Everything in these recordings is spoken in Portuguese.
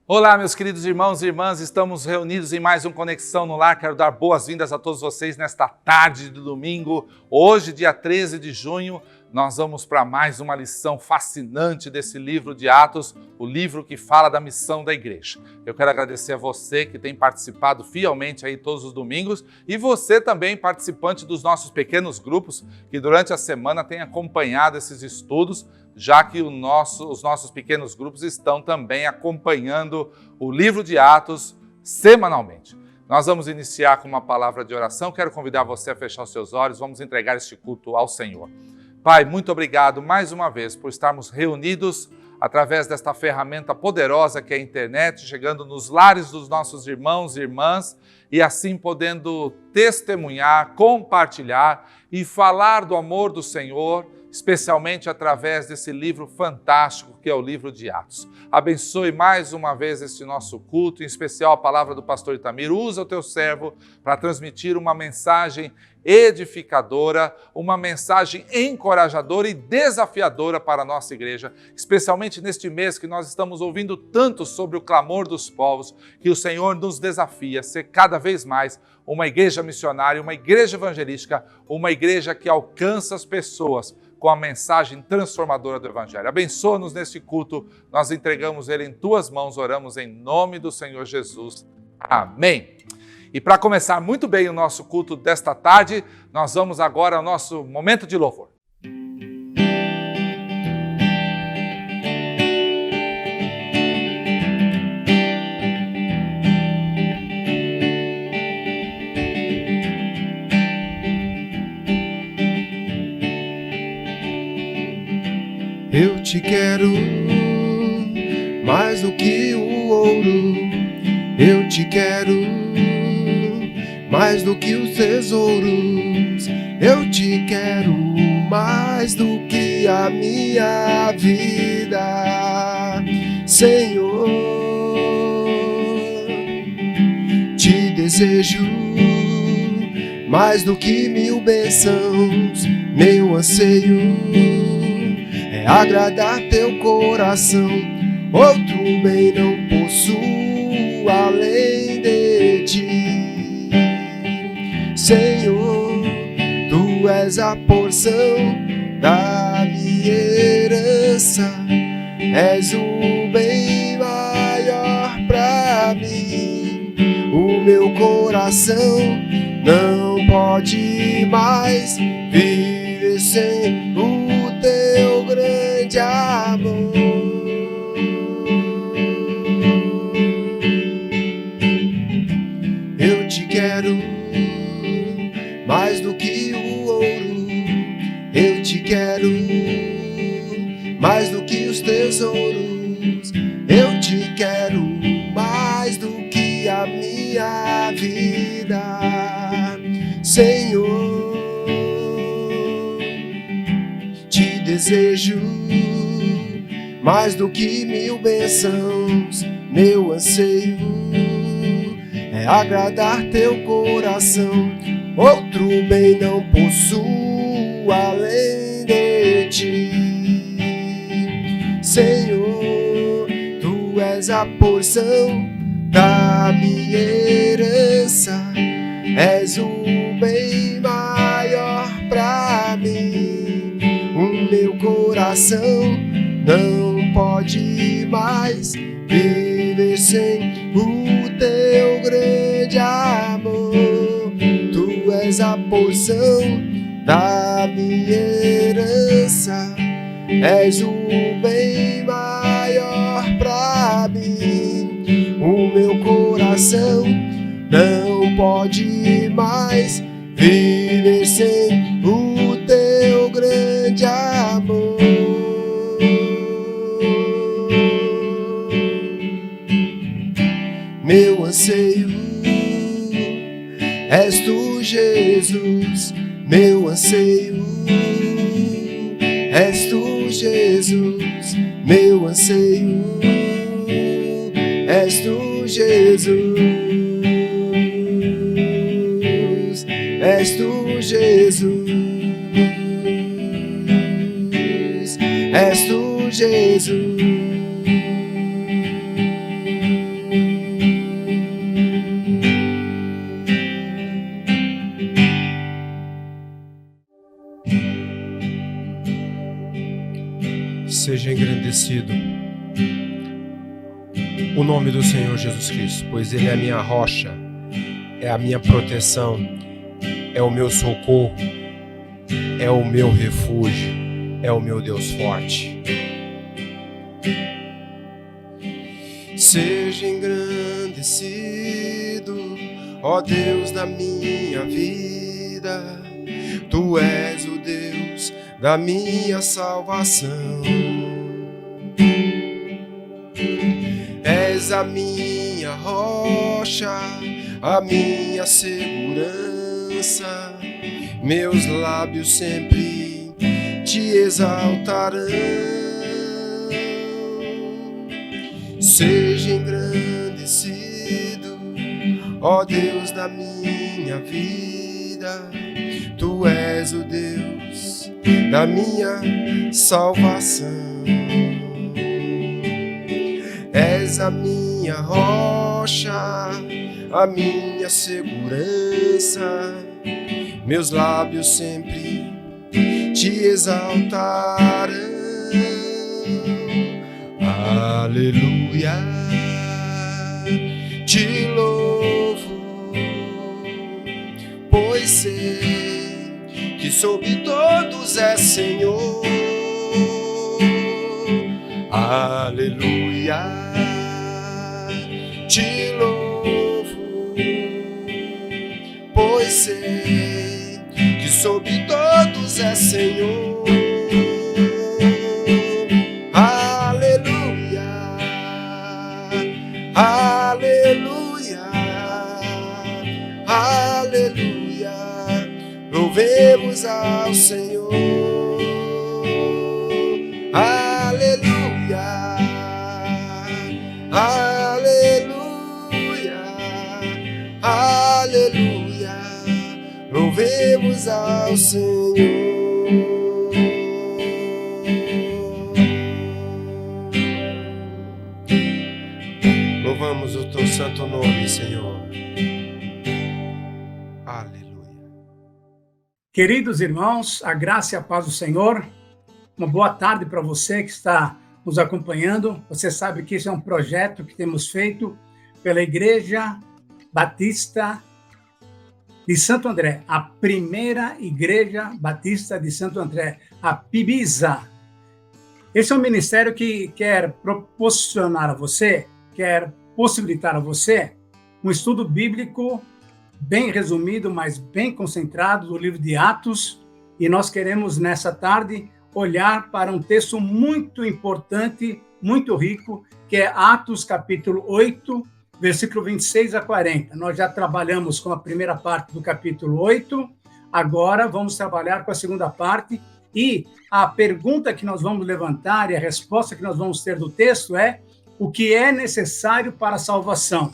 Olá, meus queridos irmãos e irmãs, estamos reunidos em mais um Conexão no Lar. Quero dar boas-vindas a todos vocês nesta tarde de domingo. Hoje, dia 13 de junho, nós vamos para mais uma lição fascinante desse livro de Atos, o livro que fala da missão da igreja. Eu quero agradecer a você que tem participado fielmente aí todos os domingos e você também, participante dos nossos pequenos grupos, que durante a semana tem acompanhado esses estudos, já que os nossos pequenos grupos estão também acompanhando o livro de Atos semanalmente. Nós vamos iniciar com uma palavra de oração. Quero convidar você a fechar os seus olhos. Vamos entregar este culto ao Senhor. Pai, muito obrigado mais uma vez por estarmos reunidos através desta ferramenta poderosa que é a internet, chegando nos lares dos nossos irmãos e irmãs e assim podendo testemunhar, compartilhar e falar do amor do Senhor, especialmente através desse livro fantástico que é o livro de Atos. Abençoe mais uma vez este nosso culto, em especial a palavra do pastor Itamir. Usa o teu servo para transmitir uma mensagem edificadora, uma mensagem encorajadora e desafiadora para a nossa igreja, especialmente neste mês que nós estamos ouvindo tanto sobre o clamor dos povos, que o Senhor nos desafia a ser cada vez mais uma igreja missionária, uma igreja evangelística, uma igreja que alcança as pessoas com a mensagem transformadora do Evangelho. Abençoa-nos neste culto, nós entregamos ele em tuas mãos, oramos em nome do Senhor Jesus. Amém. E para começar muito bem o nosso culto desta tarde, nós vamos agora ao nosso momento de louvor. Eu te quero mais do que o ouro, eu te quero mais do que os tesouros, eu te quero mais do que a minha vida, Senhor. Te desejo mais do que 1000 bênçãos, meu anseio é agradar teu coração, outro bem não possuo além de ti. Senhor, tu és a porção da minha herança, és o bem maior pra mim. O meu coração não pode mais viver sem o teu grande amor. Eu te quero mais do que o ouro, eu te quero mais do que os tesouros, eu te quero mais do que a minha vida, Senhor. Te desejo mais do que 1000 bênçãos, meu anseio é agradar teu coração, outro bem não possuo além de ti. Senhor, tu és a porção da minha herança, és o bem maior pra mim. O meu coração não pode mais viver sem o teu grande amor. Tu és a porção da minha herança, és o bem maior pra mim. O meu coração não pode mais viver sem o teu grande amor. Meu anseio és tu, Jesus. Meu anseio és tu, Jesus. Meu anseio és tu, Jesus. és tu, Jesus. És tu, Jesus. Seja engrandecido o nome do Senhor Jesus Cristo, pois Ele é a minha rocha, é a minha proteção, é o meu socorro, é o meu refúgio, é o meu Deus forte. Seja engrandecido, ó Deus da minha vida, Tu és o Deus da minha salvação. És a minha rocha, a minha segurança, meus lábios sempre te exaltarão. Seja engrandecido, ó Deus da minha vida, Tu és o Deus da minha salvação. És a minha rocha, a minha segurança, meus lábios sempre te exaltarão. Aleluia, te louvo, pois sei que sobre todos é Senhor. Aleluia, te louvo, pois sei que sobre todos é Senhor. Aleluia, aleluia, aleluia, louvemos ao Senhor. Aleluia, aleluia, aleluia, louvemos ao Senhor. Louvamos o teu santo nome, Senhor. Aleluia. Queridos irmãos, a graça e a paz do Senhor. Uma boa tarde para você que está nos acompanhando. Você sabe que esse é um projeto que temos feito pela Igreja Batista de Santo André, a primeira Igreja Batista de Santo André, a PIBISA. Esse é um ministério que quer proporcionar a você, quer possibilitar a você um estudo bíblico bem resumido, mas bem concentrado do livro de Atos, e nós queremos nessa tarde olhar para um texto muito importante, muito rico, que é Atos capítulo 8, versículo 26 a 40. Nós já trabalhamos com a primeira parte do capítulo 8, agora vamos trabalhar com a segunda parte, e a pergunta que nós vamos levantar e a resposta que nós vamos ter do texto é: o que é necessário para a salvação?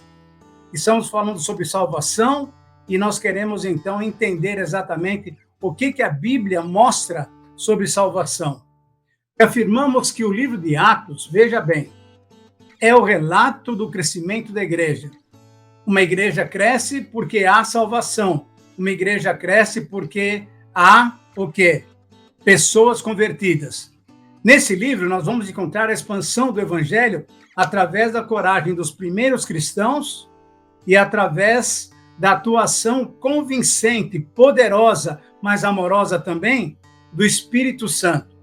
Estamos falando sobre salvação e nós queremos então entender exatamente o que a Bíblia mostra sobre salvação. Afirmamos que o livro de Atos, veja bem, é o relato do crescimento da igreja. Uma igreja cresce porque há salvação. Uma igreja cresce porque há o quê? Pessoas convertidas. Nesse livro, nós vamos encontrar a expansão do evangelho através da coragem dos primeiros cristãos e através da atuação convincente, poderosa, mas amorosa também, do Espírito Santo.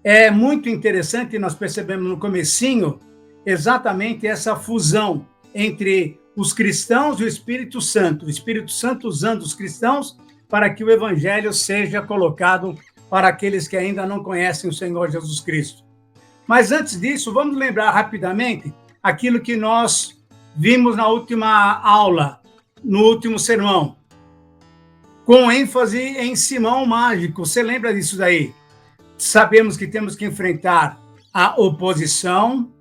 É muito interessante, nós percebemos no comecinho, exatamente essa fusão entre os cristãos e o Espírito Santo usando os cristãos para que o Evangelho seja colocado para aqueles que ainda não conhecem o Senhor Jesus Cristo. Mas antes disso, vamos lembrar rapidamente aquilo que nós vimos na última aula, no último sermão, com ênfase em Simão Mágico. Você lembra disso daí? Sabemos que temos que enfrentar a oposição.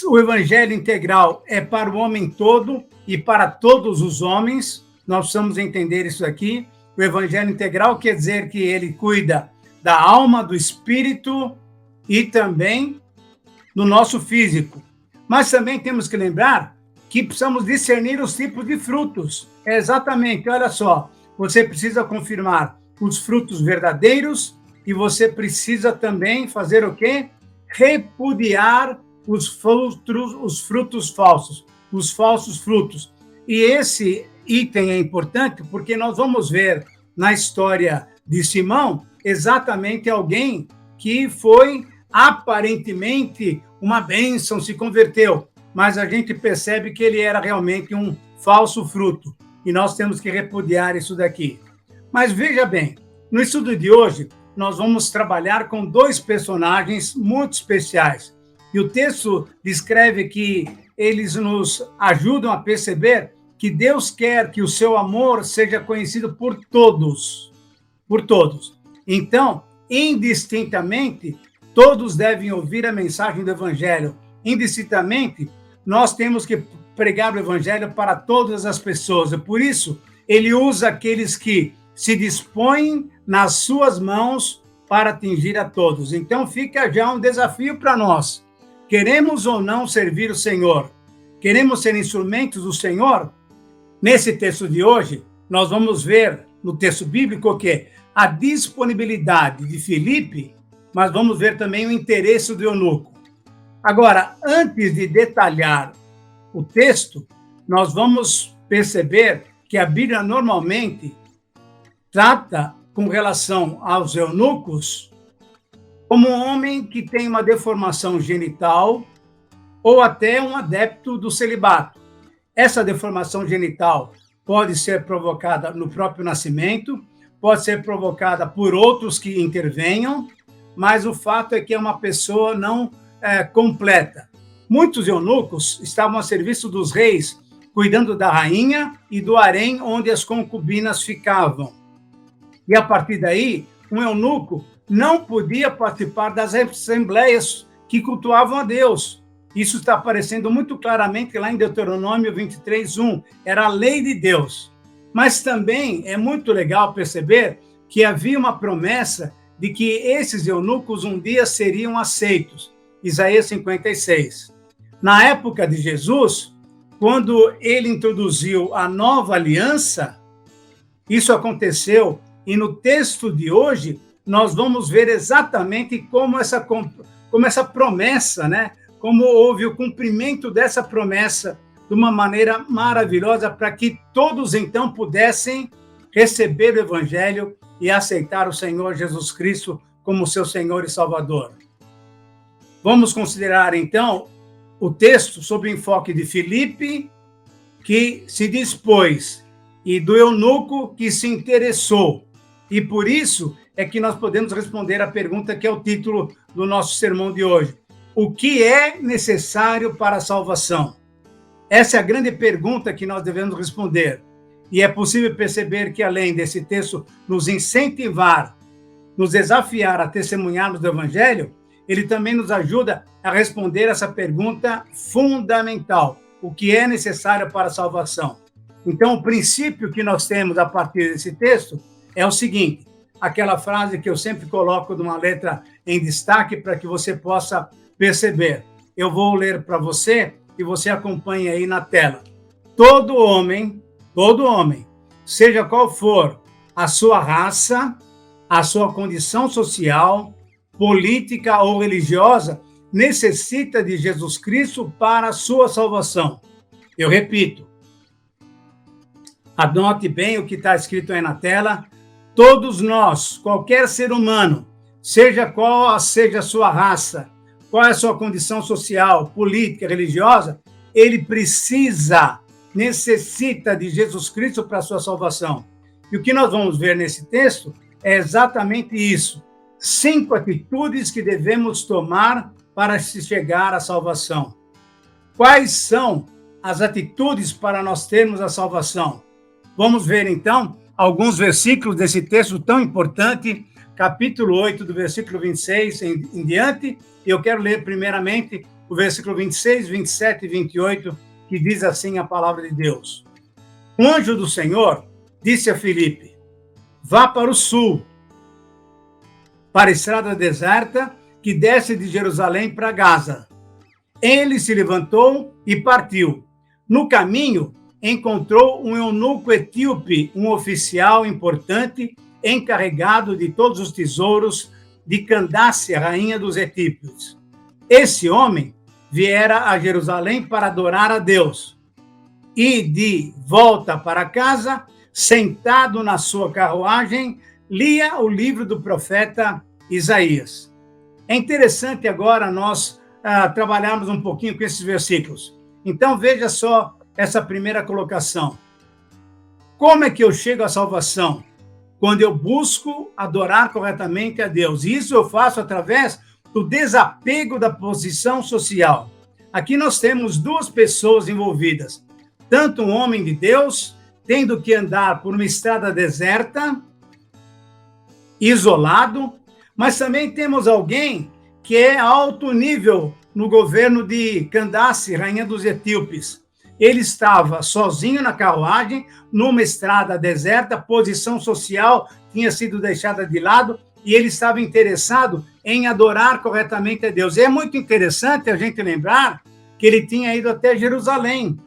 O evangelho integral é para o homem todo e para todos os homens. Nós precisamos entender isso aqui. O evangelho integral quer dizer que ele cuida da alma, do espírito e também do nosso físico. Mas também temos que lembrar que precisamos discernir os tipos de frutos. Exatamente, olha só, você precisa confirmar os frutos verdadeiros e você precisa também fazer o quê? Repudiar os frutos falsos, os falsos frutos. E esse item é importante porque nós vamos ver na história de Simão exatamente alguém que foi aparentemente uma bênção, se converteu, mas a gente percebe que ele era realmente um falso fruto e nós temos que repudiar isso daqui. Mas veja bem, no estudo de hoje nós vamos trabalhar com dois personagens muito especiais e o texto descreve que eles nos ajudam a perceber que Deus quer que o seu amor seja conhecido por todos. Por todos. Então, indistintamente, todos devem ouvir a mensagem do Evangelho. Indistintamente, nós temos que pregar o Evangelho para todas as pessoas. E por isso, ele usa aqueles que se dispõem nas suas mãos para atingir a todos. Então, fica já um desafio para nós. Queremos ou não servir o Senhor? Queremos ser instrumentos do Senhor? Nesse texto de hoje, nós vamos ver no texto bíblico o quê? A disponibilidade de Filipe, mas vamos ver também o interesse do eunuco. Agora, antes de detalhar o texto, nós vamos perceber que a Bíblia normalmente trata com relação aos eunucos como um homem que tem uma deformação genital ou até um adepto do celibato. Essa deformação genital pode ser provocada no próprio nascimento, pode ser provocada por outros que intervenham, mas o fato é que é uma pessoa não completa. Muitos eunucos estavam a serviço dos reis, cuidando da rainha e do harém onde as concubinas ficavam. E a partir daí, um eunuco não podia participar das assembleias que cultuavam a Deus. Isso está aparecendo muito claramente lá em Deuteronômio 23:1. Era a lei de Deus. Mas também é muito legal perceber que havia uma promessa de que esses eunucos um dia seriam aceitos. Isaías 56. Na época de Jesus, quando ele introduziu a nova aliança, isso aconteceu, e no texto de hoje, nós vamos ver exatamente como essa promessa, né? Como houve o cumprimento dessa promessa de uma maneira maravilhosa para que todos então pudessem receber o Evangelho e aceitar o Senhor Jesus Cristo como seu Senhor e Salvador. Vamos considerar então o texto sob o enfoque de Filipe, que se dispôs, e do eunuco que se interessou. E por isso é que nós podemos responder a pergunta que é o título do nosso sermão de hoje. O que é necessário para a salvação? Essa é a grande pergunta que nós devemos responder. E é possível perceber que, além desse texto nos incentivar, nos desafiar a testemunharmos do Evangelho, ele também nos ajuda a responder essa pergunta fundamental. O que é necessário para a salvação? Então, o princípio que nós temos a partir desse texto é o seguinte, aquela frase que eu sempre coloco numa letra em destaque para que você possa perceber. Eu vou ler para você e você acompanha aí na tela. Todo homem, seja qual for a sua raça, a sua condição social, política ou religiosa, necessita de Jesus Cristo para a sua salvação. Eu repito, anote bem o que está escrito aí na tela. Todos nós, qualquer ser humano, seja qual seja a sua raça, qual é a sua condição social, política, religiosa, ele necessita de Jesus Cristo para a sua salvação. E o que nós vamos ver nesse texto é exatamente isso. 5 atitudes que devemos tomar para se chegar à salvação. Quais são as atitudes para nós termos a salvação? Vamos ver, então, alguns versículos desse texto tão importante, capítulo 8, do versículo 26 em diante. Eu quero ler primeiramente o versículo 26, 27 e 28, que diz assim a palavra de Deus. O anjo do Senhor disse a Filipe, vá para o sul, para a estrada deserta que desce de Jerusalém para Gaza. Ele se levantou e partiu. No caminho, encontrou um eunuco etíope, um oficial importante, encarregado de todos os tesouros de Candace, a rainha dos etíopes. Esse homem viera a Jerusalém para adorar a Deus. E de volta para casa, sentado na sua carruagem, lia o livro do profeta Isaías. É interessante agora nós trabalharmos um pouquinho com esses versículos. Então veja só essa primeira colocação. Como é que eu chego à salvação? Quando eu busco adorar corretamente a Deus. Isso eu faço através do desapego da posição social. Aqui nós temos duas pessoas envolvidas. Tanto um homem de Deus, tendo que andar por uma estrada deserta, isolado, mas também temos alguém que é alto nível no governo de Candace, rainha dos etíopes. Ele estava sozinho na carruagem, numa estrada deserta, posição social tinha sido deixada de lado, e ele estava interessado em adorar corretamente a Deus. E é muito interessante a gente lembrar que ele tinha ido até Jerusalém.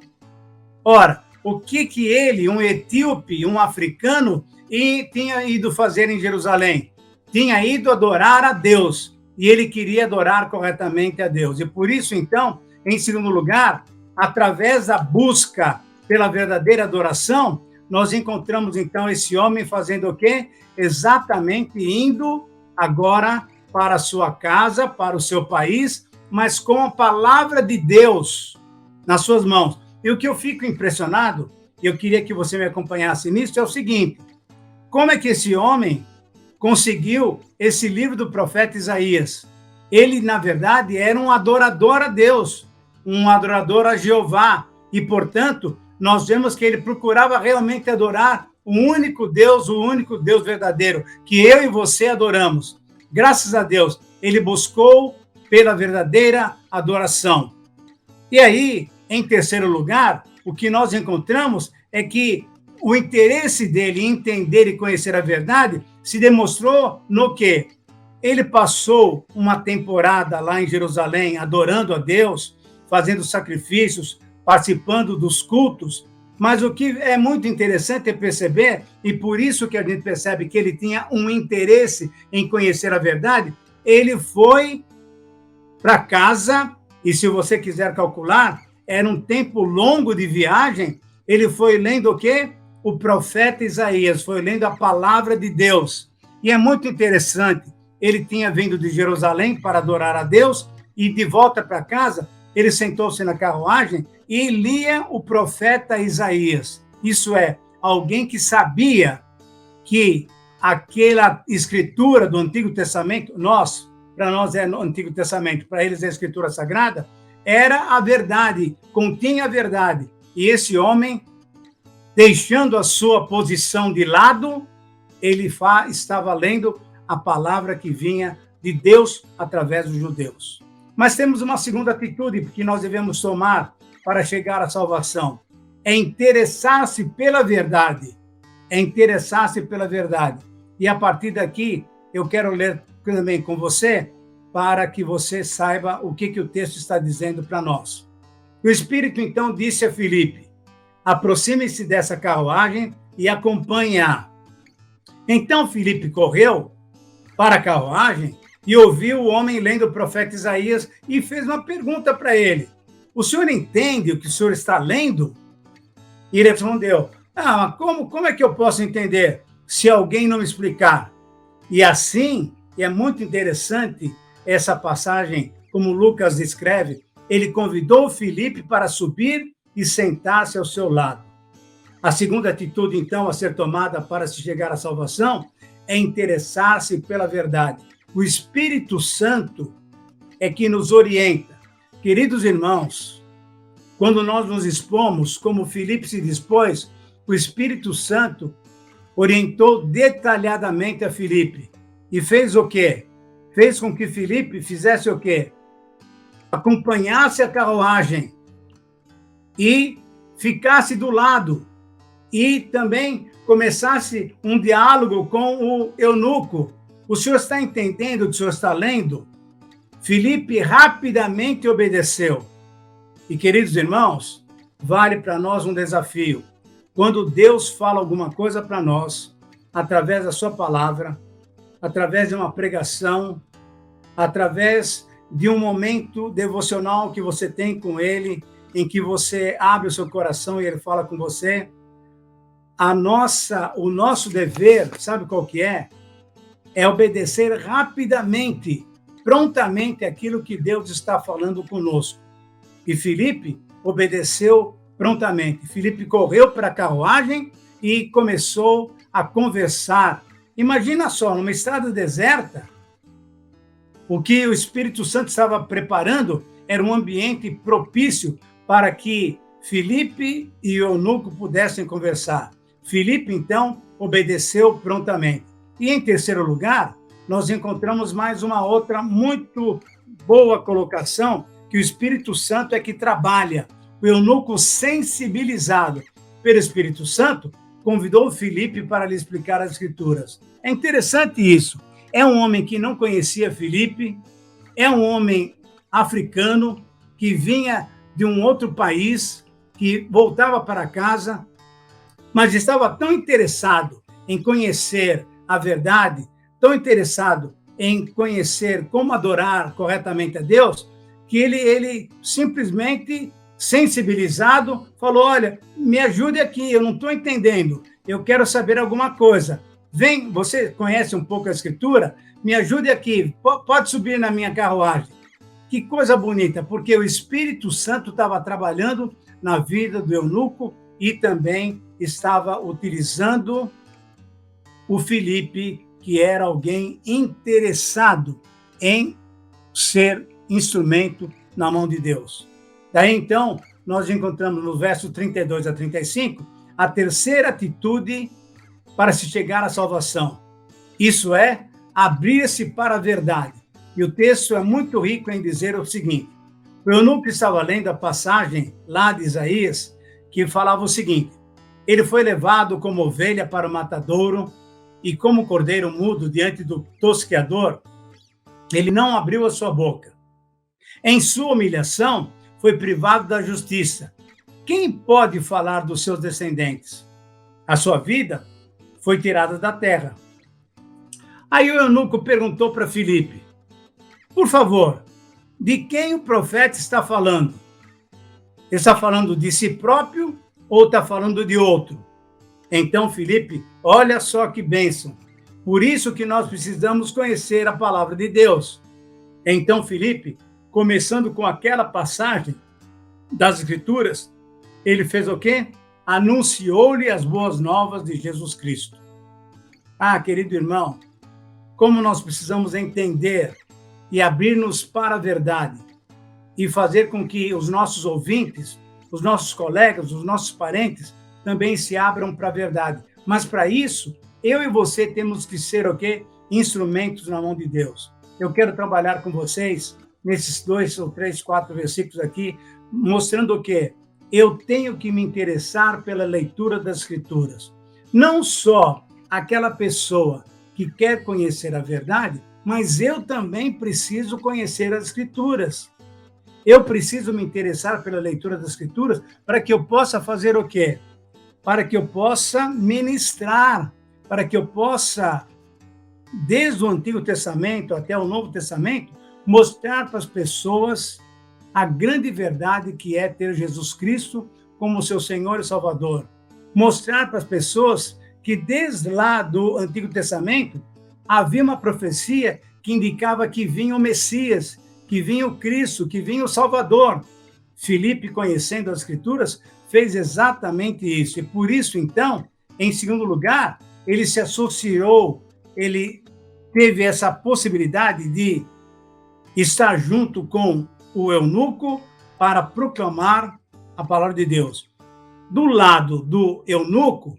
Ora, o que ele, um etíope, um africano, tinha ido fazer em Jerusalém? Tinha ido adorar a Deus, e ele queria adorar corretamente a Deus. E por isso, então, em segundo lugar, através da busca pela verdadeira adoração, nós encontramos, então, esse homem fazendo o quê? Exatamente indo agora para a sua casa, para o seu país, mas com a palavra de Deus nas suas mãos. E o que eu fico impressionado, e eu queria que você me acompanhasse nisso, é o seguinte: como é que esse homem conseguiu esse livro do profeta Isaías? Ele, na verdade, era um adorador a Deus, um adorador a Jeová, e, portanto, nós vemos que ele procurava realmente adorar o único Deus verdadeiro, que eu e você adoramos. Graças a Deus, ele buscou pela verdadeira adoração. E aí, em terceiro lugar, o que nós encontramos é que o interesse dele em entender e conhecer a verdade se demonstrou no quê? Ele passou uma temporada lá em Jerusalém adorando a Deus, fazendo sacrifícios, participando dos cultos, mas o que é muito interessante é perceber, e por isso que a gente percebe que ele tinha um interesse em conhecer a verdade, ele foi para casa, e se você quiser calcular, era um tempo longo de viagem, ele foi lendo o quê? O profeta Isaías, foi lendo a palavra de Deus. E é muito interessante, ele tinha vindo de Jerusalém para adorar a Deus, e de volta para casa, ele sentou-se na carruagem e lia o profeta Isaías. Isso é, alguém que sabia que aquela escritura do Antigo Testamento, para nós é no Antigo Testamento, para eles é a Escritura Sagrada, era a verdade, continha a verdade. E esse homem, deixando a sua posição de lado, ele estava lendo a palavra que vinha de Deus através dos judeus. Mas temos uma segunda atitude que nós devemos tomar para chegar à salvação. É interessar-se pela verdade. É interessar-se pela verdade. E a partir daqui, eu quero ler também com você, para que você saiba o que o texto está dizendo para nós. O Espírito, então, disse a Filipe: aproxime-se dessa carruagem e acompanhe-a. Então Filipe correu para a carruagem e ouviu o homem lendo o profeta Isaías e fez uma pergunta para ele: o senhor entende o que o senhor está lendo? E ele respondeu: mas como é que eu posso entender se alguém não me explicar? E assim, e é muito interessante essa passagem, como Lucas descreve, ele convidou Filipe para subir e sentar-se ao seu lado. A segunda atitude, então, a ser tomada para se chegar à salvação é interessar-se pela verdade. O Espírito Santo é que nos orienta. Queridos irmãos, quando nós nos expomos, como Filipe se dispôs, o Espírito Santo orientou detalhadamente a Filipe. E fez o quê? Fez com que Filipe fizesse o quê? Acompanhasse a carruagem e ficasse do lado e também começasse um diálogo com o eunuco. O senhor está entendendo o que o senhor está lendo? Filipe rapidamente obedeceu. E, queridos irmãos, vale para nós um desafio. Quando Deus fala alguma coisa para nós, através da sua palavra, através de uma pregação, através de um momento devocional que você tem com Ele, em que você abre o seu coração e Ele fala com você, o nosso dever, sabe qual que é? É obedecer rapidamente, prontamente aquilo que Deus está falando conosco. E Filipe obedeceu prontamente. Filipe correu para a carruagem e começou a conversar. Imagina só, numa estrada deserta, o que o Espírito Santo estava preparando era um ambiente propício para que Filipe e o eunuco pudessem conversar. Filipe, então, obedeceu prontamente. E, em terceiro lugar, nós encontramos mais uma outra muito boa colocação, que o Espírito Santo é que trabalha. O eunuco, sensibilizado pelo Espírito Santo, convidou Filipe para lhe explicar as Escrituras. É interessante isso. É um homem que não conhecia Filipe, é um homem africano que vinha de um outro país, que voltava para casa, mas estava tão interessado em conhecer a verdade, tão interessado em conhecer como adorar corretamente a Deus, que ele simplesmente, sensibilizado, falou: olha, me ajude aqui, eu não estou entendendo, eu quero saber alguma coisa. Vem, você conhece um pouco a Escritura? Me ajude aqui, pode subir na minha carruagem. Que coisa bonita, porque o Espírito Santo estava trabalhando na vida do eunuco e também estava utilizando o Filipe, que era alguém interessado em ser instrumento na mão de Deus. Daí, então, nós encontramos no verso 32 a 35 a terceira atitude para se chegar à salvação. Isso é, abrir-se para a verdade. E o texto é muito rico em dizer o seguinte: o eunuco estava lendo a passagem lá de Isaías, que falava o seguinte: ele foi levado como ovelha para o matadouro, e como cordeiro mudo diante do tosqueador, ele não abriu a sua boca. Em sua humilhação, foi privado da justiça. Quem pode falar dos seus descendentes? A sua vida foi tirada da terra. Aí o eunuco perguntou para Filipe: por favor, de quem o profeta está falando? Ele está falando de si próprio ou está falando de outro? Então, Filipe, olha só que bênção. Por isso que nós precisamos conhecer a palavra de Deus. Então, Filipe, começando com aquela passagem das Escrituras, ele fez o quê? Anunciou-lhe as boas novas de Jesus Cristo. Ah, querido irmão, como nós precisamos entender e abrir-nos para a verdade e fazer com que os nossos ouvintes, os nossos colegas, os nossos parentes também se abram para a verdade. Mas para isso, eu e você temos que ser o quê? Instrumentos na mão de Deus. Eu quero trabalhar com vocês nesses 2 ou 3, 4 versículos aqui, mostrando o quê? Eu tenho que me interessar pela leitura das Escrituras. Não só aquela pessoa que quer conhecer a verdade, mas eu também preciso conhecer as Escrituras. Eu preciso me interessar pela leitura das Escrituras para que eu possa fazer o quê? Para que eu possa ministrar, para que eu possa, desde o Antigo Testamento até o Novo Testamento, mostrar para as pessoas a grande verdade que é ter Jesus Cristo como seu Senhor e Salvador. Mostrar para as pessoas que desde lá do Antigo Testamento havia uma profecia que indicava que vinha o Messias, que vinha o Cristo, que vinha o Salvador. Filipe, conhecendo as Escrituras, fez exatamente isso. E por isso, então, em segundo lugar, ele se associou, ele teve essa possibilidade de estar junto com o eunuco para proclamar a palavra de Deus. Do lado do eunuco,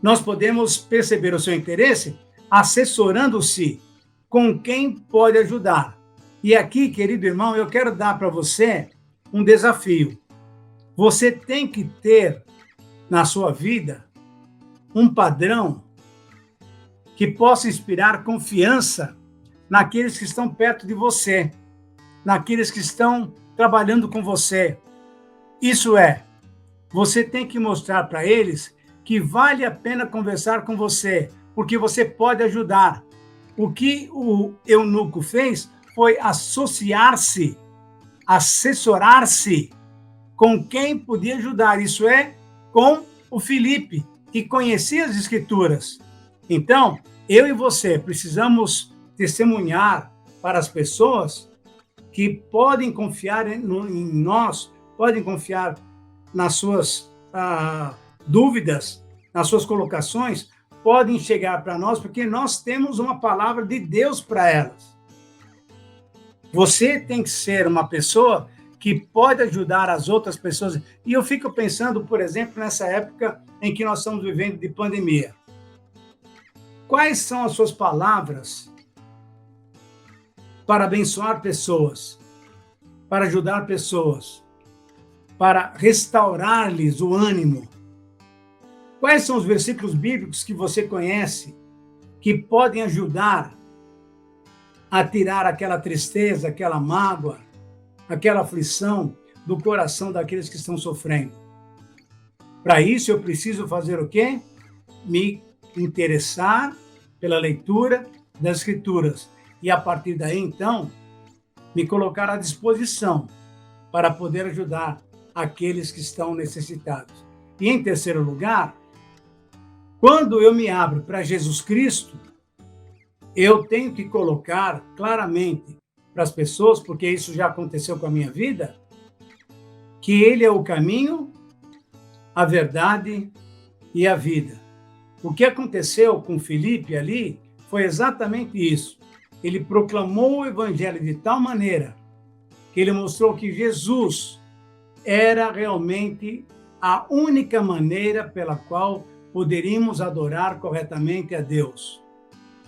nós podemos perceber o seu interesse assessorando-se com quem pode ajudar. E aqui, querido irmão, eu quero dar para você um desafio. Você tem que ter na sua vida um padrão que possa inspirar confiança naqueles que estão perto de você, naqueles que estão trabalhando com você. Isso é, você tem que mostrar para eles que vale a pena conversar com você, porque você pode ajudar. O que o eunuco fez foi associar-se, assessorar-se com quem podia ajudar, isso é, com o Filipe, que conhecia as Escrituras. Então, eu e você precisamos testemunhar para as pessoas que podem confiar em nós, podem confiar nas suas dúvidas, nas suas colocações, podem chegar para nós, porque nós temos uma palavra de Deus para elas. Você tem que ser uma pessoa que pode ajudar as outras pessoas. E eu fico pensando, por exemplo, nessa época em que nós estamos vivendo de pandemia. Quais são as suas palavras para abençoar pessoas, para ajudar pessoas, para restaurar-lhes o ânimo? Quais são os versículos bíblicos que você conhece que podem ajudar a tirar aquela tristeza, aquela mágoa, aquela aflição do coração daqueles que estão sofrendo? Para isso, eu preciso fazer o quê? Me interessar pela leitura das Escrituras. E, a partir daí, então, me colocar à disposição para poder ajudar aqueles que estão necessitados. E, em terceiro lugar, quando eu me abro para Jesus Cristo, eu tenho que colocar claramente para as pessoas, porque isso já aconteceu com a minha vida, que Ele é o caminho, a verdade e a vida. O que aconteceu com Filipe ali foi exatamente isso. Ele proclamou o Evangelho de tal maneira que ele mostrou que Jesus era realmente a única maneira pela qual poderíamos adorar corretamente a Deus.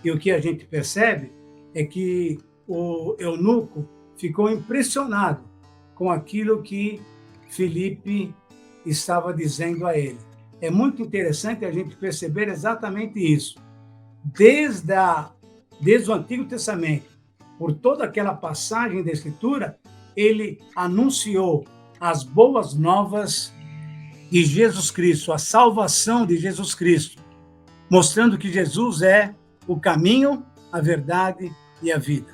E o que a gente percebe é que o eunuco ficou impressionado com aquilo que Filipe estava dizendo a ele. É muito interessante a gente perceber exatamente isso. Desde o Antigo Testamento, por toda aquela passagem da Escritura, ele anunciou as boas novas de Jesus Cristo, a salvação de Jesus Cristo, mostrando que Jesus é o caminho, a verdade e a vida.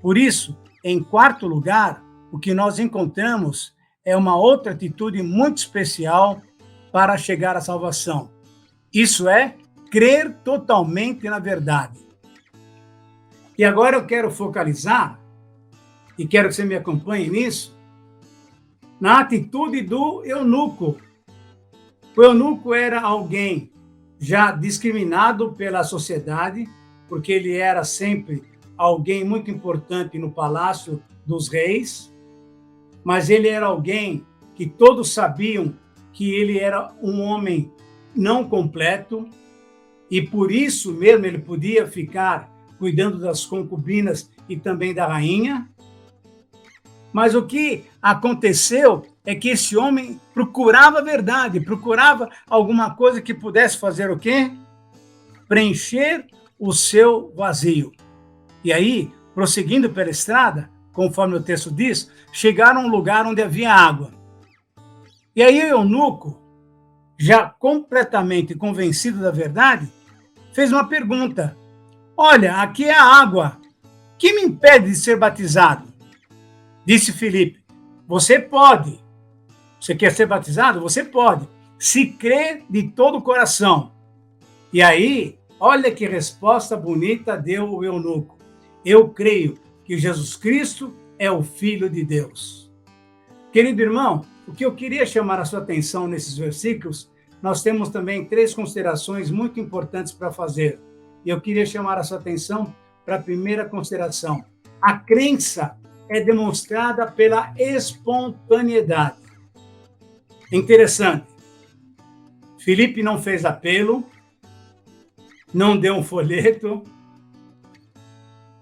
Por isso, em quarto lugar, o que nós encontramos é uma outra atitude muito especial para chegar à salvação. Isso é crer totalmente na verdade. E agora eu quero focalizar, e quero que você me acompanhe nisso, na atitude do eunuco. O eunuco era alguém já discriminado pela sociedade, porque ele era sempre alguém muito importante no palácio dos reis, mas ele era alguém que todos sabiam que ele era um homem não completo, e por isso mesmo ele podia ficar cuidando das concubinas e também da rainha. Mas o que aconteceu é que esse homem procurava a verdade, procurava alguma coisa que pudesse fazer o quê? Preencher o seu vazio. E aí, prosseguindo pela estrada, conforme o texto diz, chegaram a um lugar onde havia água. E aí o eunuco, já completamente convencido da verdade, fez uma pergunta. Olha, aqui é a água. Que me impede de ser batizado? Disse Filipe, você pode. Você quer ser batizado? Você pode. Se crer de todo o coração. E aí, olha que resposta bonita deu o eunuco. Eu creio que Jesus Cristo é o Filho de Deus. Querido irmão, o que eu queria chamar a sua atenção nesses versículos, nós temos também 3 considerações muito importantes para fazer. E eu queria chamar a sua atenção para a primeira consideração. A crença é demonstrada pela espontaneidade. Interessante. Filipe não fez apelo, não deu um folheto,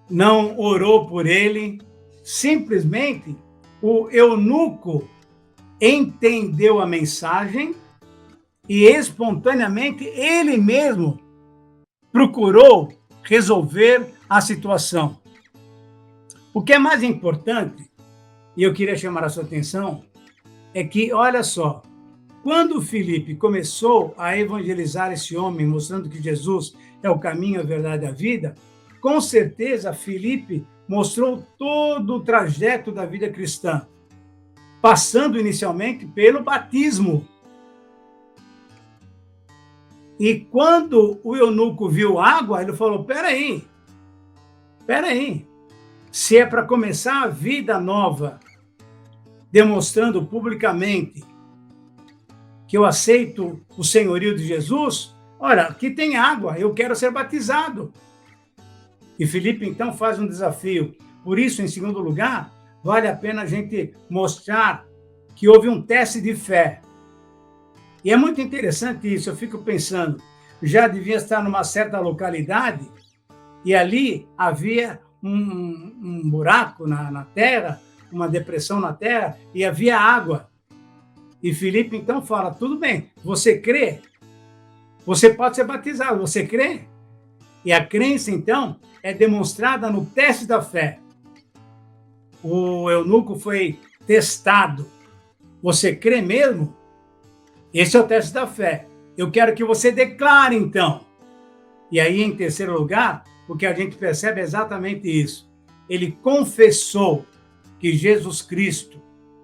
não orou por ele, simplesmente o eunuco entendeu a mensagem e espontaneamente ele mesmo procurou resolver a situação. O que é mais importante, e eu queria chamar a sua atenção, é que, olha só, quando Filipe começou a evangelizar esse homem, mostrando que Jesus é o caminho, a verdade e a vida, com certeza Filipe mostrou todo o trajeto da vida cristã, passando inicialmente pelo batismo. E quando o eunuco viu água, ele falou, peraí, se é para começar a vida nova, demonstrando publicamente que eu aceito o senhorio de Jesus, olha, aqui tem água, eu quero ser batizado. E Filipe, então, faz um desafio. Por isso, em segundo lugar, vale a pena a gente mostrar que houve um teste de fé. E é muito interessante isso, eu fico pensando, já devia estar numa certa localidade e ali havia um buraco na terra, uma depressão na terra, e havia água. E Filipe, então, fala, tudo bem, você crê? Você pode ser batizado, você crê? E a crença, então, é demonstrada no teste da fé. O eunuco foi testado. Você crê mesmo? Esse é o teste da fé. Eu quero que você declare, então. E aí, em terceiro lugar, o que a gente percebe é exatamente isso. Ele confessou que Jesus Cristo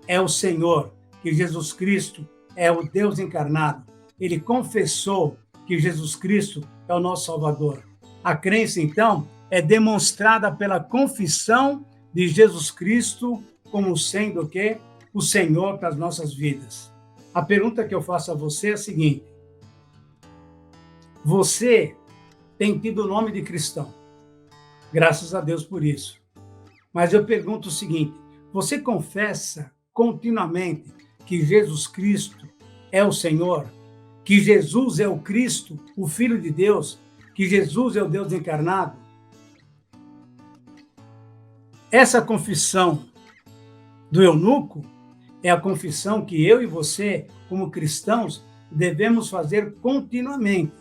é o Senhor, que Jesus Cristo é o Deus encarnado. Ele confessou que Jesus Cristo é o nosso Salvador. A crença, então, é demonstrada pela confissão de Jesus Cristo como sendo o quê? O Senhor das nossas vidas. A pergunta que eu faço a você é a seguinte: você tem tido o nome de cristão, graças a Deus por isso. Mas eu pergunto o seguinte: você confessa continuamente que Jesus Cristo é o Senhor, que Jesus é o Cristo, o Filho de Deus, que Jesus é o Deus encarnado? Essa confissão do eunuco é a confissão que eu e você, como cristãos, devemos fazer continuamente,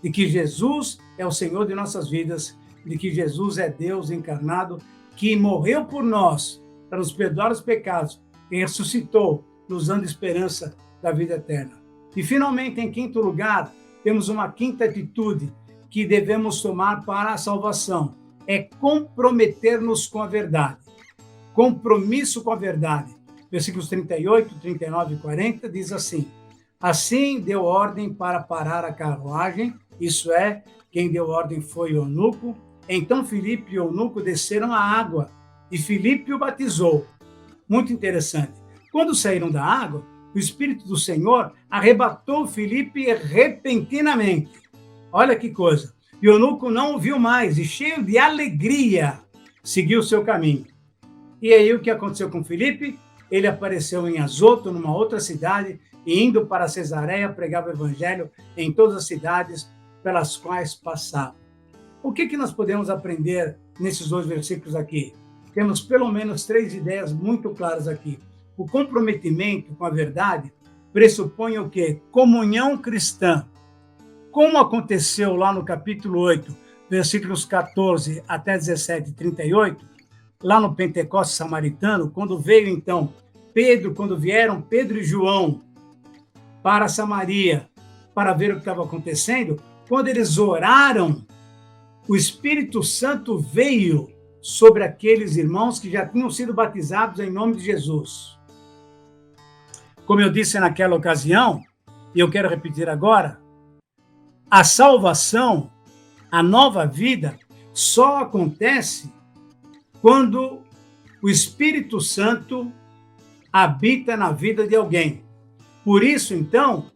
de que Jesus é o Senhor de nossas vidas, de que Jesus é Deus encarnado, que morreu por nós para nos perdoar os pecados e ressuscitou, nos dando esperança da vida eterna. E, finalmente, em quinto lugar, temos uma quinta atitude que devemos tomar para a salvação. É comprometer-nos com a verdade. Compromisso com a verdade. Versículos 38, 39 e 40 diz assim: assim deu ordem para parar a carruagem, isso é, quem deu ordem foi o eunuco. Então Filipe e o eunuco desceram à água e Filipe o batizou. Muito interessante. Quando saíram da água, o Espírito do Senhor arrebatou Filipe repentinamente. Olha que coisa. E o eunuco não o viu mais e, cheio de alegria, seguiu o seu caminho. E aí o que aconteceu com Filipe? Ele apareceu em Azoto, numa outra cidade, e indo para Cesareia, pregava o evangelho em todas as cidades pelas quais passava. O que nós podemos aprender nesses dois versículos aqui? Temos pelo menos 3 ideias muito claras aqui. O comprometimento com a verdade pressupõe o quê? Comunhão cristã. Como aconteceu lá no capítulo 8, versículos 14 até 17 e 38, lá no Pentecostes samaritano, quando veio então quando vieram Pedro e João para Samaria para ver o que estava acontecendo, quando eles oraram, o Espírito Santo veio sobre aqueles irmãos que já tinham sido batizados em nome de Jesus. Como eu disse naquela ocasião, e eu quero repetir agora, a salvação, a nova vida, só acontece quando o Espírito Santo habita na vida de alguém. Por isso, então,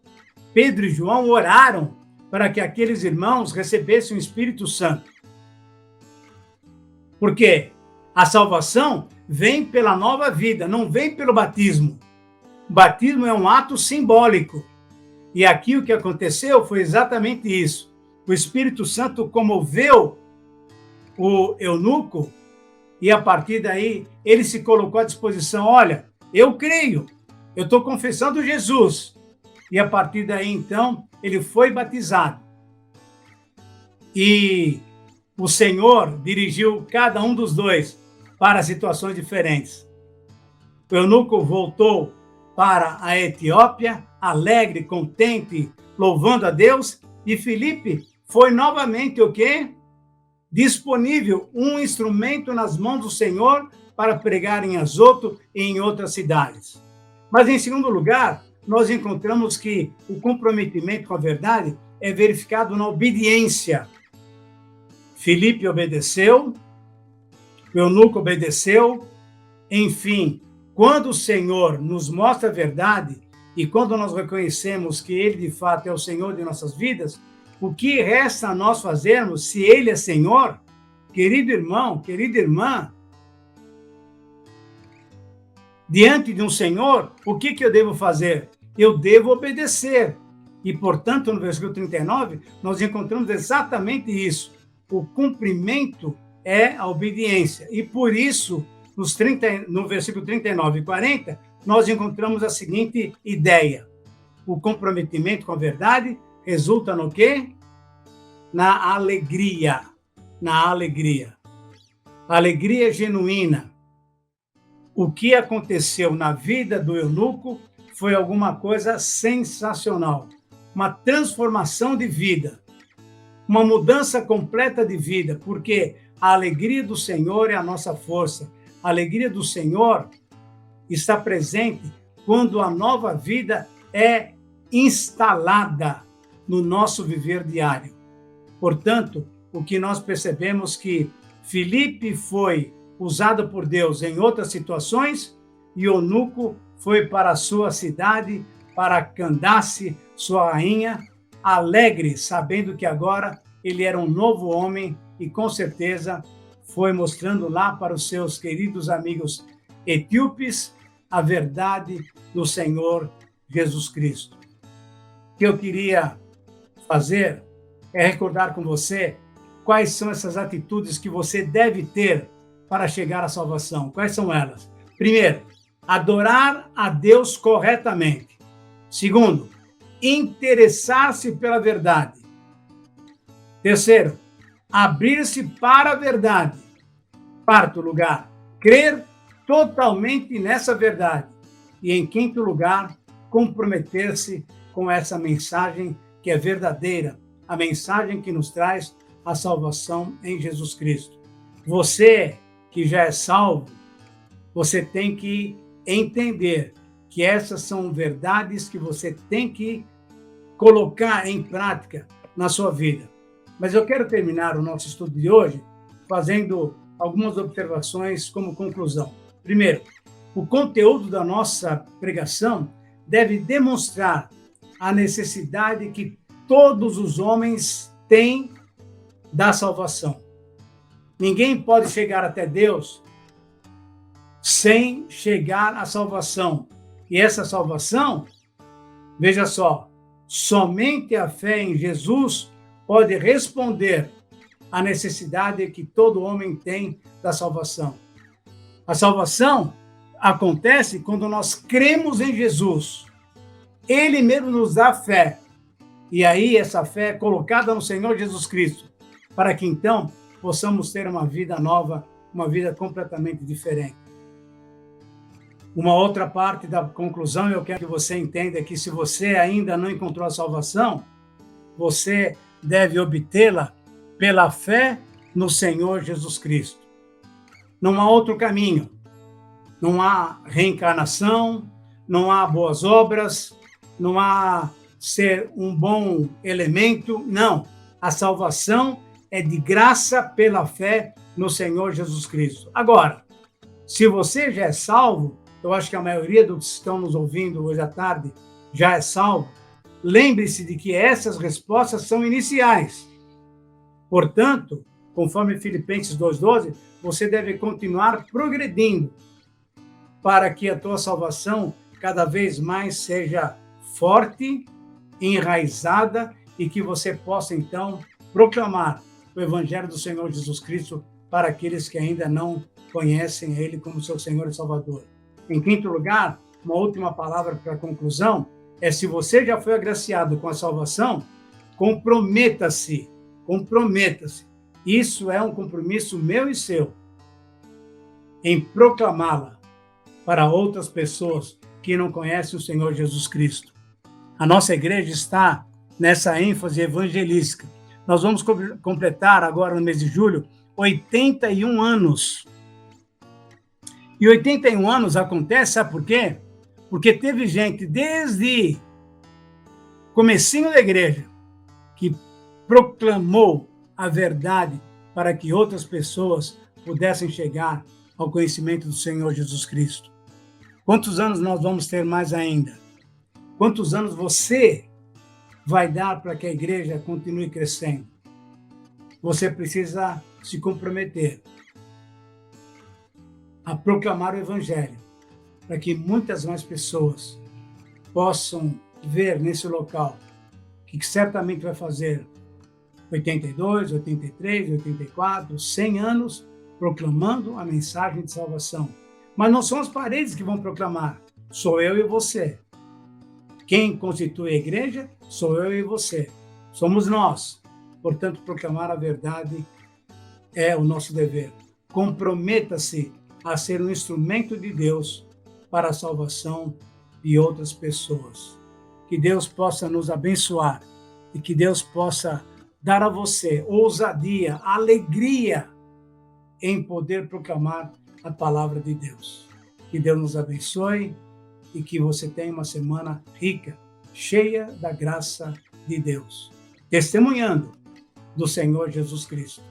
Pedro e João oraram para que aqueles irmãos recebessem o Espírito Santo. Porque a salvação vem pela nova vida, não vem pelo batismo. O batismo é um ato simbólico. E aqui o que aconteceu foi exatamente isso. O Espírito Santo comoveu o eunuco e, a partir daí, ele se colocou à disposição. Olha, eu creio, eu estou confessando Jesus. e a partir daí, então, ele foi batizado. E o Senhor dirigiu cada um dos dois para situações diferentes. O eunuco voltou para a Etiópia, alegre, contente, louvando a Deus, e Filipe foi novamente o quê? Disponível, um instrumento nas mãos do Senhor para pregar em Azoto e em outras cidades. Mas, em segundo lugar, nós encontramos que o comprometimento com a verdade é verificado na obediência. Filipe obedeceu, o eunuco obedeceu, enfim, quando o Senhor nos mostra a verdade e quando nós reconhecemos que Ele, de fato, é o Senhor de nossas vidas, o que resta a nós fazermos se Ele é Senhor? Querido irmão, querida irmã, diante de um Senhor, o que eu devo fazer? Eu devo obedecer. E, portanto, no versículo 39, nós encontramos exatamente isso. O cumprimento é a obediência. E, por isso, no versículo 39 e 40, nós encontramos a seguinte ideia. O comprometimento com a verdade resulta no quê? Na alegria. Na alegria. Alegria genuína. O que aconteceu na vida do eunuco foi alguma coisa sensacional. Uma transformação de vida. Uma mudança completa de vida, porque a alegria do Senhor é a nossa força. A alegria do Senhor está presente quando a nova vida é instalada no nosso viver diário. Portanto, o que nós percebemos que Filipe foi usado por Deus em outras situações e o eunuco foi para a sua cidade, para Candace, sua rainha, alegre, sabendo que agora ele era um novo homem e com certeza foi mostrando lá para os seus queridos amigos etíopes a verdade do Senhor Jesus Cristo. O que eu queria fazer é recordar com você quais são essas atitudes que você deve ter para chegar à salvação. Quais são elas? Primeiro, adorar a Deus corretamente. Segundo, interessar-se pela verdade. Terceiro, abrir-se para a verdade. Quarto lugar, crer totalmente nessa verdade. E em quinto lugar, comprometer-se com essa mensagem que é verdadeira, a mensagem que nos traz a salvação em Jesus Cristo. Você que já é salvo, você tem que entender que essas são verdades que você tem que colocar em prática na sua vida. Mas eu quero terminar o nosso estudo de hoje fazendo algumas observações como conclusão. Primeiro, o conteúdo da nossa pregação deve demonstrar a necessidade que todos os homens têm da salvação. Ninguém pode chegar até Deus sem chegar à salvação. E essa salvação, veja só, somente a fé em Jesus pode responder à necessidade que todo homem tem da salvação. A salvação acontece quando nós cremos em Jesus. Ele mesmo nos dá fé. E aí essa fé é colocada no Senhor Jesus Cristo, para que então possamos ter uma vida nova, uma vida completamente diferente. Uma outra parte da conclusão, eu quero que você entenda que se você ainda não encontrou a salvação, você deve obtê-la pela fé no Senhor Jesus Cristo. Não há outro caminho. Não há reencarnação, não há boas obras, não há ser um bom elemento. Não. A salvação é de graça pela fé no Senhor Jesus Cristo. Agora, se você já é salvo, eu acho que a maioria dos que estão nos ouvindo hoje à tarde já é salvo, lembre-se de que essas respostas são iniciais. Portanto, conforme Filipenses 2,12, você deve continuar progredindo para que a tua salvação cada vez mais seja forte, enraizada e que você possa, então, proclamar o Evangelho do Senhor Jesus Cristo para aqueles que ainda não conhecem Ele como seu Senhor e Salvador. Em quinto lugar, uma última palavra para a conclusão, Se você já foi agraciado com a salvação, comprometa-se. Comprometa-se. Isso é um compromisso meu e seu, em proclamá-la para outras pessoas que não conhecem o Senhor Jesus Cristo. A nossa igreja está nessa ênfase evangelística. Nós vamos completar agora, no mês de julho, 81 anos. E 81 anos acontece, sabe por quê? Porque teve gente desde comecinho da igreja que proclamou a verdade para que outras pessoas pudessem chegar ao conhecimento do Senhor Jesus Cristo. Quantos anos nós vamos ter mais ainda? Quantos anos você vai dar para que a igreja continue crescendo? Você precisa se comprometer a proclamar o Evangelho, para que muitas mais pessoas possam ver nesse local, que certamente vai fazer 82, 83, 84, 100 anos proclamando a mensagem de salvação. Mas não são as paredes que vão proclamar, sou eu e você. Quem constitui a igreja sou eu e você. Somos nós. Portanto, proclamar a verdade é o nosso dever. Comprometa-se a ser um instrumento de Deus para a salvação de outras pessoas. Que Deus possa nos abençoar e que Deus possa dar a você ousadia, alegria em poder proclamar a palavra de Deus. Que Deus nos abençoe e que você tenha uma semana rica, cheia da graça de Deus, testemunhando do Senhor Jesus Cristo.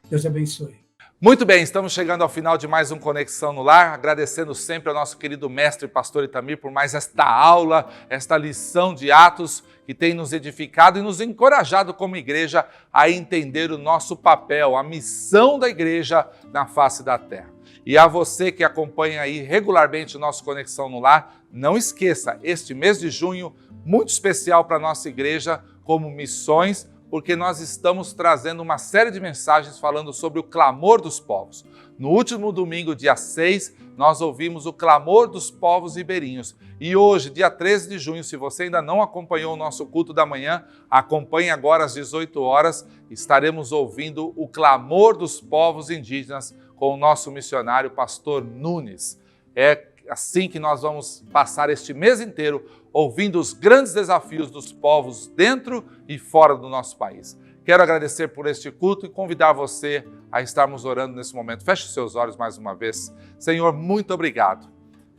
Deus abençoe. Muito bem, estamos chegando ao final de mais um Conexão no Lar, agradecendo sempre ao nosso querido mestre pastor Itamir por mais esta aula, esta lição de Atos que tem nos edificado e nos encorajado como igreja a entender o nosso papel, a missão da igreja na face da terra. E a você que acompanha aí regularmente o nosso Conexão no Lar, não esqueça, este mês de junho, muito especial para a nossa igreja como missões, porque nós estamos trazendo uma série de mensagens falando sobre o clamor dos povos. No último domingo, dia 6, nós ouvimos o clamor dos povos ribeirinhos. E hoje, dia 13 de junho, se você ainda não acompanhou o nosso culto da manhã, acompanhe agora às 18 horas, estaremos ouvindo o clamor dos povos indígenas com o nosso missionário, pastor Nunes. É assim que nós vamos passar este mês inteiro ouvindo os grandes desafios dos povos dentro e fora do nosso país. Quero agradecer por este culto e convidar você a estarmos orando nesse momento. Feche os seus olhos mais uma vez. Senhor, muito obrigado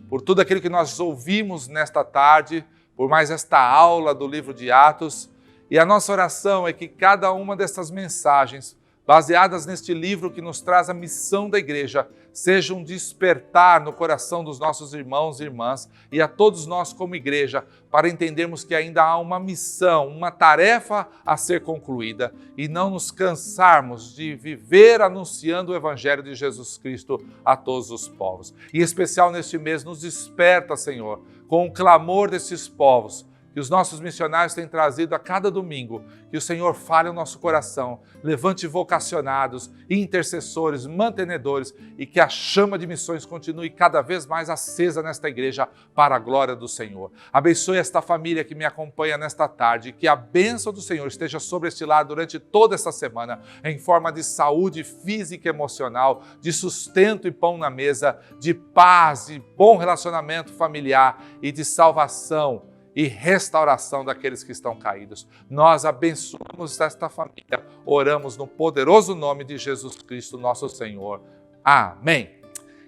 por tudo aquilo que nós ouvimos nesta tarde, por mais esta aula do livro de Atos. E a nossa oração é que cada uma dessas mensagens, baseadas neste livro que nos traz a missão da igreja, seja um despertar no coração dos nossos irmãos e irmãs e a todos nós como igreja, para entendermos que ainda há uma missão, uma tarefa a ser concluída e não nos cansarmos de viver anunciando o Evangelho de Jesus Cristo a todos os povos. Em especial neste mês, nos desperta, Senhor, com o clamor desses povos, que os nossos missionários têm trazido a cada domingo, que o Senhor fale ao nosso coração, levante vocacionados, intercessores, mantenedores e que a chama de missões continue cada vez mais acesa nesta igreja para a glória do Senhor. Abençoe esta família que me acompanha nesta tarde, que a bênção do Senhor esteja sobre este lar durante toda esta semana, em forma de saúde física e emocional, de sustento e pão na mesa, de paz, de bom relacionamento familiar e de salvação e restauração daqueles que estão caídos. Nós abençoamos esta família, oramos no poderoso nome de Jesus Cristo, nosso Senhor. Amém.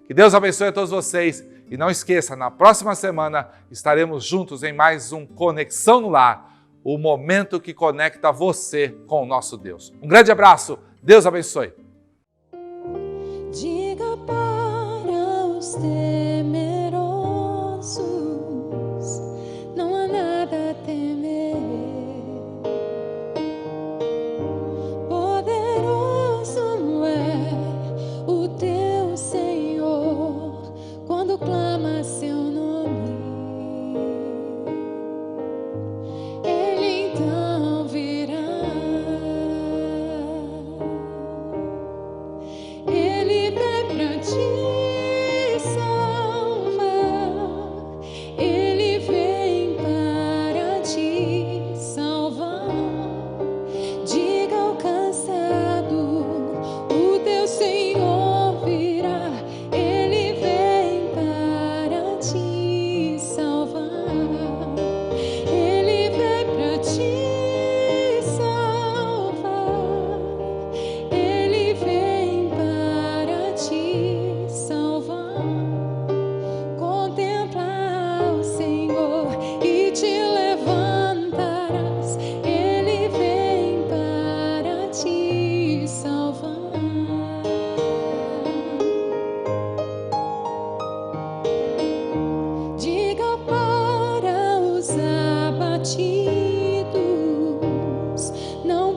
Que Deus abençoe a todos vocês e não esqueça, na próxima semana estaremos juntos em mais um Conexão no Lar, o momento que conecta você com o nosso Deus. Um grande abraço, Deus abençoe. Diga para os temerosos, não há nada a temer. Poderoso é o teu Senhor quando clama seu nome. Ele então virá. Ele vem pra ti. não